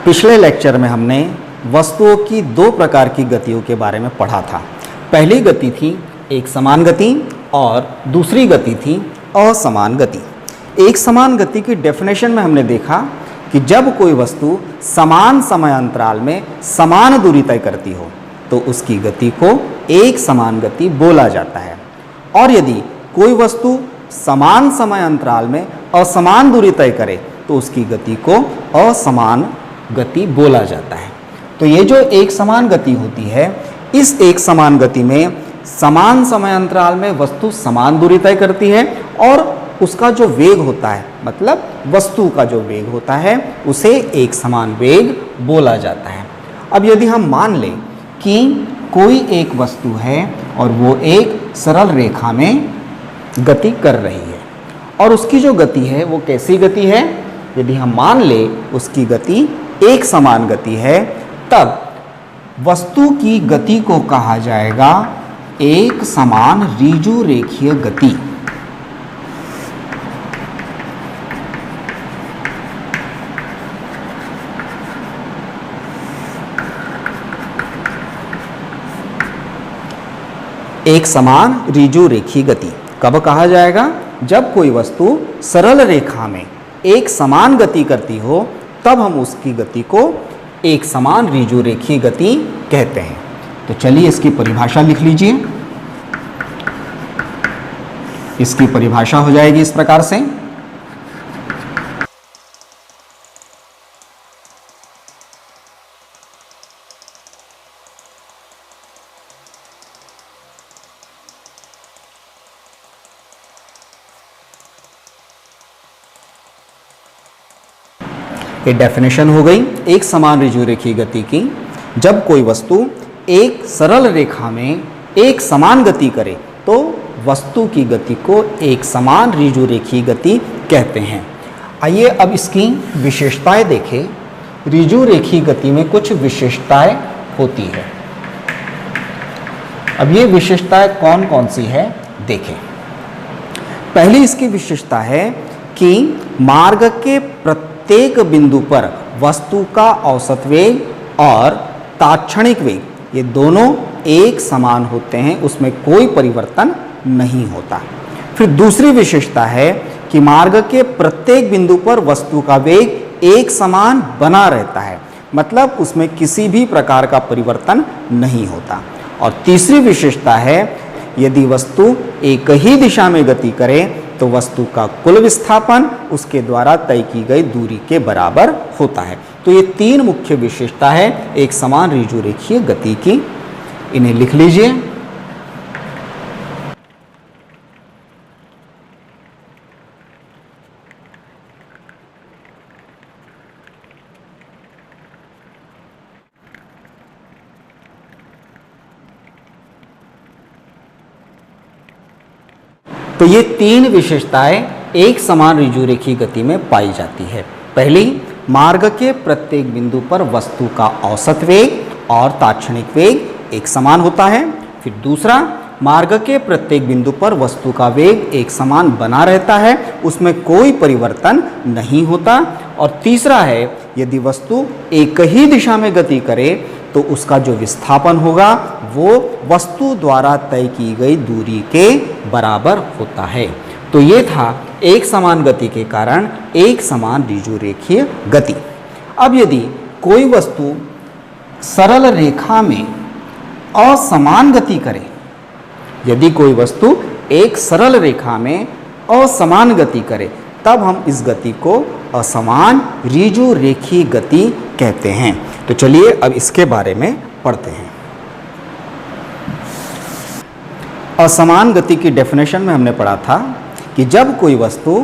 पिछले लेक्चर में हमने वस्तुओं की दो प्रकार की गतियों के बारे में पढ़ा था। पहली गति थी एक समान गति और दूसरी गति थी असमान गति। एक समान गति की डेफिनेशन में हमने देखा कि जब कोई वस्तु समान समय अंतराल में समान दूरी तय करती हो तो उसकी गति को एक समान गति बोला जाता है, और यदि कोई वस्तु समान समय अंतराल में असमान दूरी तय करे तो उसकी गति को असमान गति बोला जाता है। तो ये जो एक समान गति होती है, इस एक समान गति में समान समय अंतराल में वस्तु समान दूरी तय करती है और उसका जो वेग होता है, मतलब वस्तु का जो वेग होता है, उसे एक समान वेग बोला जाता है। अब यदि हम मान लें कि कोई एक वस्तु है और वो एक सरल रेखा में गति कर रही है और उसकी जो गति है वो कैसी गति है, यदि हम मान ले उसकी गति एक समान गति है, तब वस्तु की गति को कहा जाएगा एक समान ऋजु रेखीय गति। एक समान ऋजु रेखीय गति कब कहा जाएगा? जब कोई वस्तु सरल रेखा में एक समान गति करती हो तब हम उसकी गति को एक समान ऋजु रेखीय गति कहते हैं। तो चलिए इसकी परिभाषा लिख लीजिए। इसकी परिभाषा हो जाएगी इस प्रकार से। ये डेफिनेशन हो गई एक समान ऋजु रेखीय गति की। जब कोई वस्तु एक सरल रेखा में एक समान गति करे तो वस्तु की गति को एक समान ऋजु रेखीय गति कहते हैं। आइए अब इसकी विशेषताएं देखें। ऋजु रेखीय गति में कुछ विशेषताएं होती है। अब ये विशेषताएं कौन कौन सी है देखें। पहली इसकी विशेषता है कि मार्ग के प्रत्येक बिंदु पर वस्तु का औसत वेग और तात्क्षणिक वेग ये दोनों एक समान होते हैं, उसमें कोई परिवर्तन नहीं होता। फिर दूसरी विशेषता है कि मार्ग के प्रत्येक बिंदु पर वस्तु का वेग एक समान बना रहता है, मतलब उसमें किसी भी प्रकार का परिवर्तन नहीं होता। और तीसरी विशेषता है यदि वस्तु एक ही दिशा में गति करे तो वस्तु का कुल विस्थापन उसके द्वारा तय की गई दूरी के बराबर होता है। तो ये तीन मुख्य विशेषता है एक समान ऋजु रेखीय गति की। इन्हें लिख लीजिए। तो ये तीन विशेषताएं एक समान ऋजु रेखीय गति में पाई जाती है। पहली, मार्ग के प्रत्येक बिंदु पर वस्तु का औसत वेग और तात्क्षणिक वेग एक समान होता है। फिर दूसरा, मार्ग के प्रत्येक बिंदु पर वस्तु का वेग एक समान बना रहता है, उसमें कोई परिवर्तन नहीं होता। और तीसरा है यदि वस्तु एक ही दिशा में गति करे तो उसका जो विस्थापन होगा वो वस्तु द्वारा तय की गई दूरी के बराबर होता है। तो ये था एक समान गति के कारण एक समान ऋजु रेखीय गति। अब यदि कोई वस्तु सरल रेखा में असमान गति करे, यदि कोई वस्तु एक सरल रेखा में असमान गति करे तब हम इस गति को असमान ऋजु रेखीय गति कहते हैं। तो चलिए अब इसके बारे में पढ़ते हैं। असमान गति की डेफिनेशन में हमने पढ़ा था कि जब कोई वस्तु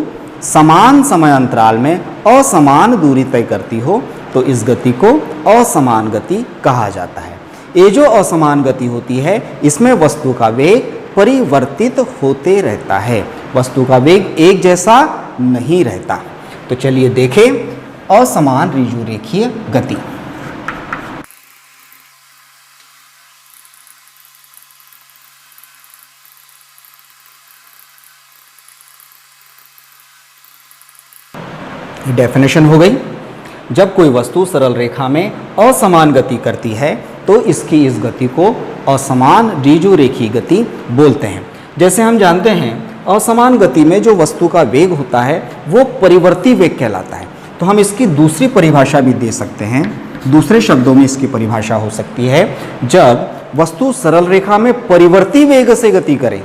समान समय अंतराल में असमान दूरी तय करती हो तो इस गति को असमान गति कहा जाता है। ये जो असमान गति होती है इसमें वस्तु का वेग परिवर्तित होते रहता है, वस्तु का वेग एक जैसा नहीं रहता। तो चलिए देखें असमान ऋजु रेखीय गति। डेफिनेशन हो गई। जब कोई वस्तु सरल रेखा में असमान गति करती है तो इसकी इस गति को असमान ऋजु रेखीय गति बोलते हैं। जैसे हम जानते हैं असमान गति में जो वस्तु का वेग होता है वो परिवर्ती वेग कहलाता है। तो हम इसकी दूसरी परिभाषा भी दे सकते हैं। दूसरे शब्दों में इसकी परिभाषा हो सकती है, जब वस्तु सरल रेखा में परिवर्ती वेग से गति करे,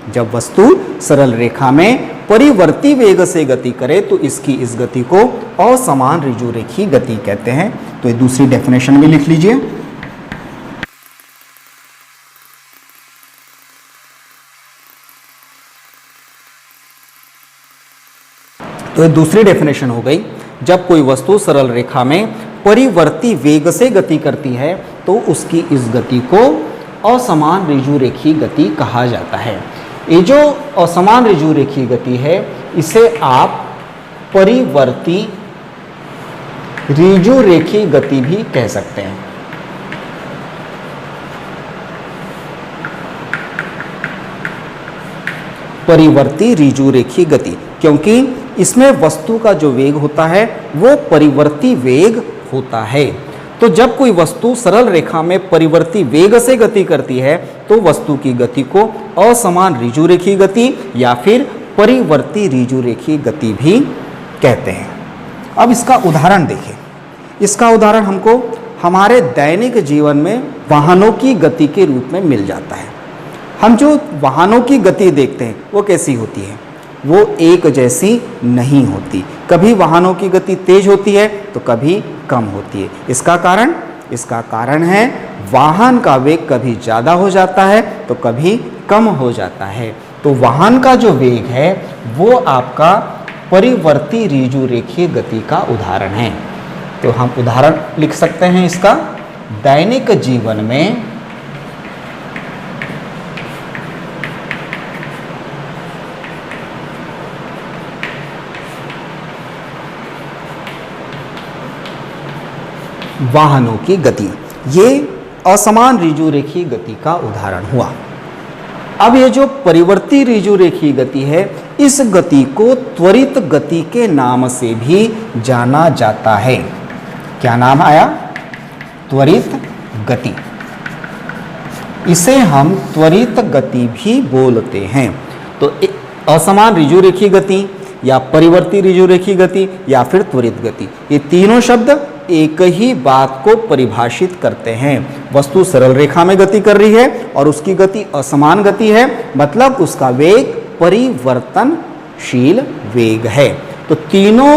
जब वस्तु सरल रेखा में परिवर्ती वेग से गति करे तो इसकी इस गति को असमान ऋजु रेखीय गति कहते हैं। तो ये दूसरी डेफिनेशन भी लिख लीजिए। तो ये दूसरी डेफिनेशन हो गई, जब कोई वस्तु सरल रेखा में परिवर्ती वेग से गति करती है तो उसकी इस गति को असमान ऋजु रेखीय गति कहा जाता है। ये जो असमान ऋजु रेखीय गति है इसे आप परिवर्ती ऋजु रेखीय गति भी कह सकते हैं। परिवर्ती ऋजु रेखीय गति, क्योंकि इसमें वस्तु का जो वेग होता है वो परिवर्ती वेग होता है। तो जब कोई वस्तु सरल रेखा में परिवर्ती वेग से गति करती है तो वस्तु की गति को असमान ऋजु रेखीय गति या फिर परिवर्ती ऋजु रेखीय गति भी कहते हैं। अब इसका उदाहरण देखें। इसका उदाहरण हमको हमारे दैनिक जीवन में वाहनों की गति के रूप में मिल जाता है। हम जो वाहनों की गति देखते हैं वो कैसी होती है? वो एक जैसी नहीं होती। कभी वाहनों की गति तेज होती है तो कभी कम होती है। इसका कारण है वाहन का वेग कभी ज़्यादा हो जाता है तो कभी कम हो जाता है। तो वाहन का जो वेग है वो आपका परिवर्ती ऋजु रेखीय गति का उदाहरण है। तो हम उदाहरण लिख सकते हैं इसका, दैनिक जीवन में वाहनों की गति, ये असमान ऋजु रेखीय गति का उदाहरण हुआ। अब ये जो परिवर्ती ऋजु रेखीय गति है इस गति को त्वरित गति के नाम से भी जाना जाता है। क्या नाम आया? त्वरित गति। इसे हम त्वरित गति भी बोलते हैं। तो असमान ऋजु रेखीय गति या परिवर्ती ऋजु रेखीय गति या फिर त्वरित गति, ये तीनों शब्द एक ही बात को परिभाषित करते हैं। वस्तु सरल रेखा में गति कर रही है और उसकी गति असमान गति है, मतलब उसका वेग परिवर्तनशील वेग है। तो तीनों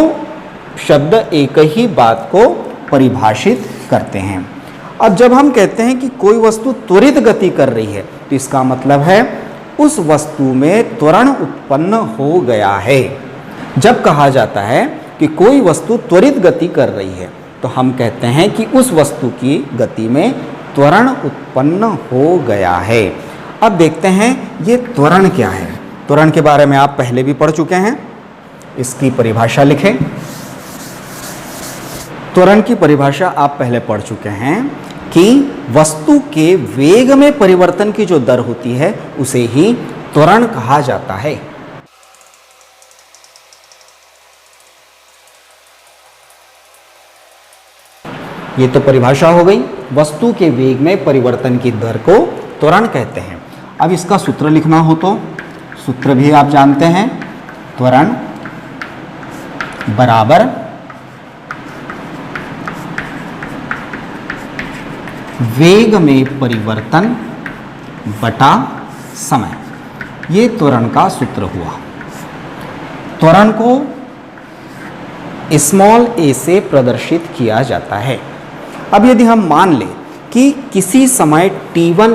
शब्द एक ही बात को परिभाषित करते हैं। अब जब हम कहते हैं कि कोई वस्तु त्वरित गति कर रही है तो इसका मतलब है उस वस्तु में त्वरण उत्पन्न हो गया है। जब कहा जाता है कि कोई वस्तु त्वरित गति कर रही है तो हम कहते हैं कि उस वस्तु की गति में त्वरण उत्पन्न हो गया है। अब देखते हैं ये त्वरण क्या है। त्वरण के बारे में आप पहले भी पढ़ चुके हैं। इसकी परिभाषा लिखें। त्वरण की परिभाषा आप पहले पढ़ चुके हैं कि वस्तु के वेग में परिवर्तन की जो दर होती है उसे ही त्वरण कहा जाता है। ये तो परिभाषा हो गई। वस्तु के वेग में परिवर्तन की दर को त्वरण कहते हैं। अब इसका सूत्र लिखना हो तो सूत्र भी आप जानते हैं, त्वरण बराबर वेग में परिवर्तन बटा समय। ये त्वरण का सूत्र हुआ। त्वरण को स्मॉल a से प्रदर्शित किया जाता है। अब यदि हम मान लें कि किसी समय t1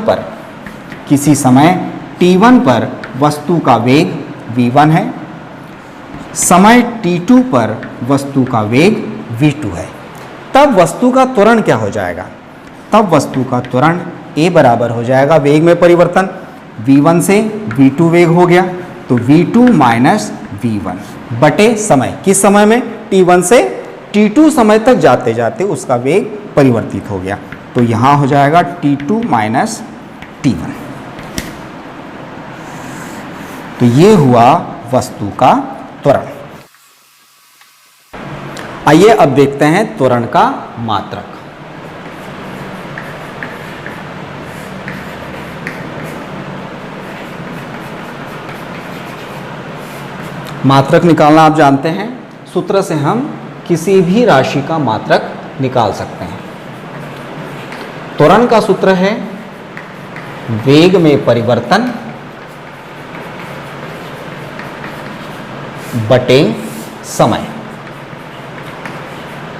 पर वस्तु का वेग v1 है, समय t2 पर वस्तु का वेग v2 है, तब वस्तु का त्वरण क्या हो जाएगा? तब वस्तु का त्वरण a बराबर हो जाएगा वेग में परिवर्तन, v1 से v2 वेग हो गया तो v2 माइनस v1 बटे समय। किस समय में? t1 से t2 समय तक जाते जाते उसका वेग परिवर्तित हो गया। तो यहाँ हो जाएगा t2 माइनस t1। तो ये हुआ वस्तु का त्वरण। आइए अब देखते हैं त्वरण का मात्रक। मात्रक निकालना आप जानते हैं, सूत्र से हम किसी भी राशि का मात्रक निकाल सकते हैं। त्वरण का सूत्र है वेग में परिवर्तन बटे समय।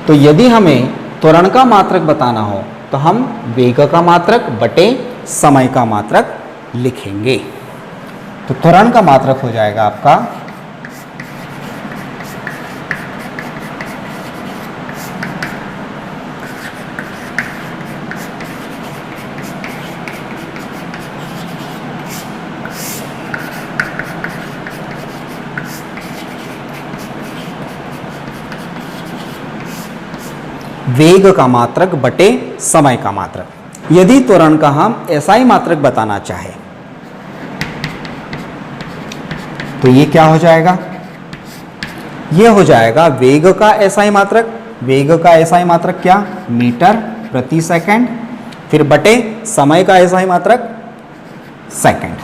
तो यदि हमें त्वरण का मात्रक बताना हो तो हम वेग का मात्रक बटे समय का मात्रक लिखेंगे। तो त्वरण का मात्रक हो जाएगा आपका वेग का मात्रक बटे समय का मात्रक। यदि त्वरण का हम SI मात्रक बताना चाहे तो ये क्या हो जाएगा, ये हो जाएगा वेग का SI मात्रक। वेग का SI मात्रक क्या, मीटर प्रति सेकंड, फिर बटे समय का SI मात्रक सेकंड।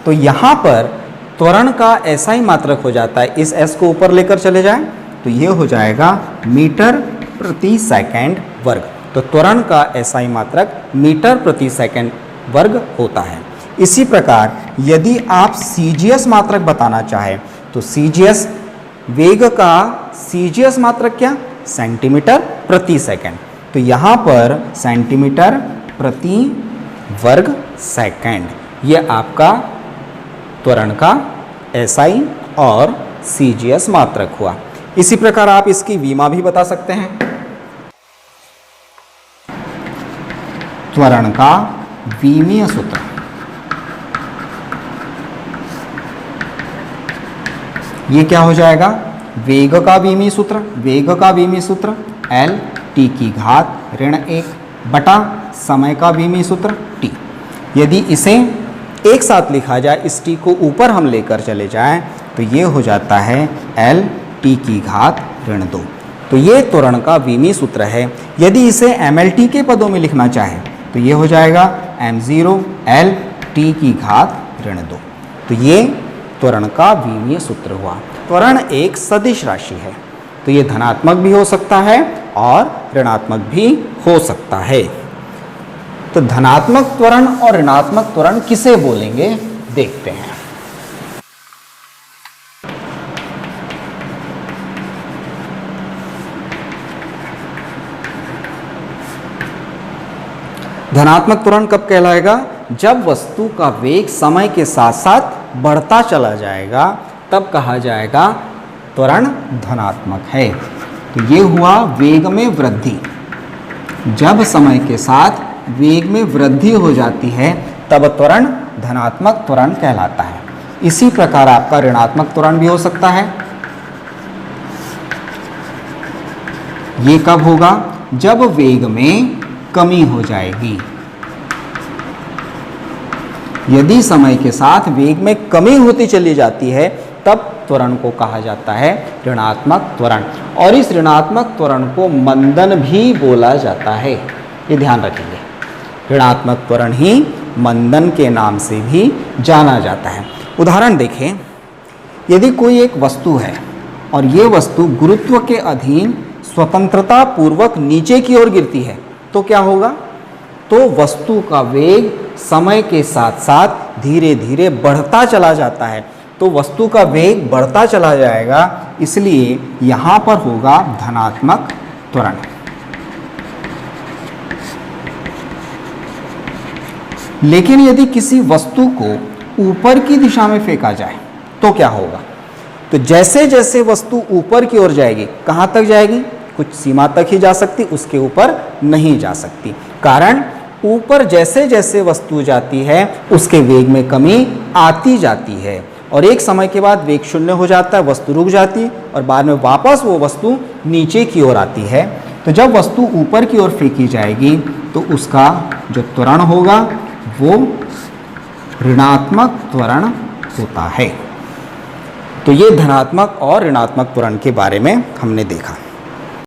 तो यहाँ पर त्वरण का SI मात्रक हो जाता है, इस S को ऊपर लेकर चले जाएं तो ये हो जाएगा मीटर प्रति सेकंड वर्ग। तो त्वरण का SI मात्रक मीटर प्रति सेकंड वर्ग होता है। इसी प्रकार यदि आप CGS मात्रक बताना चाहें तो CGS, वेग का CGS मात्रक क्या, सेंटीमीटर प्रति सेकंड। तो यहाँ पर सेंटीमीटर प्रति वर्ग सेकंड, ये आपका त्वरण का SI और CGS मात्रक हुआ। इसी प्रकार आप इसकी विमा भी बता सकते हैं। त्वरण का विमीय सूत्र, ये क्या हो जाएगा, वेग का विमीय सूत्र। वेग का विमीय सूत्र L t की घात ऋण 1 बटा समय का विमीय सूत्र t। यदि इसे एक साथ लिखा जाए, इस t को ऊपर हम लेकर चले जाएं तो ये हो जाता है L t की घात ऋण 2। तो ये त्वरण का विमीय सूत्र है। यदि इसे MLT के पदों में लिखना चाहे तो ये हो जाएगा m0 L t की घात ऋण 2। तो ये त्वरण का विमीय सूत्र हुआ। त्वरण एक सदिश राशि है, तो ये धनात्मक भी हो सकता है और ऋणात्मक भी हो सकता है। तो धनात्मक त्वरण और ऋणात्मक त्वरण किसे बोलेंगे देखते हैं। धनात्मक त्वरण कब कहलाएगा, जब वस्तु का वेग समय के साथ साथ बढ़ता चला जाएगा, तब कहा जाएगा त्वरण धनात्मक है। तो ये हुआ वेग में वृद्धि। जब समय के साथ वेग में वृद्धि हो जाती है तब त्वरण धनात्मक त्वरण कहलाता है। इसी प्रकार आपका ऋणात्मक त्वरण भी हो सकता है। ये कब होगा, जब वेग में कमी हो जाएगी। यदि समय के साथ वेग में कमी होती चली जाती है तब त्वरण को कहा जाता है ऋणात्मक त्वरण। और इस ऋणात्मक त्वरण को मंदन भी बोला जाता है, ये ध्यान रखिए। ऋणात्मक त्वरण ही मंदन के नाम से भी जाना जाता है। उदाहरण देखें, यदि कोई एक वस्तु है और ये वस्तु गुरुत्व के अधीन स्वतंत्रता पूर्वक नीचे की ओर गिरती है तो क्या होगा, तो वस्तु का वेग समय के साथ साथ धीरे धीरे बढ़ता चला जाता है। तो वस्तु का वेग बढ़ता चला जाएगा, इसलिए यहाँ पर होगा धनात्मक त्वरण। लेकिन यदि किसी वस्तु को ऊपर की दिशा में फेंका जाए तो क्या होगा, तो जैसे जैसे वस्तु ऊपर की ओर जाएगी, कहाँ तक जाएगी, कुछ सीमा तक ही जा सकती, उसके ऊपर नहीं जा सकती। कारण ऊपर जैसे जैसे वस्तु जाती है उसके वेग में कमी आती जाती है और एक समय के बाद वेग शून्य हो जाता है, वस्तु रुक जाती है और बाद में वापस वो वस्तु नीचे की ओर आती है। तो जब वस्तु ऊपर की ओर फेंकी जाएगी तो उसका जो त्वरण होगा वो ऋणात्मक त्वरण होता है। तो ये धनात्मक और ऋणात्मक त्वरण के बारे में हमने देखा।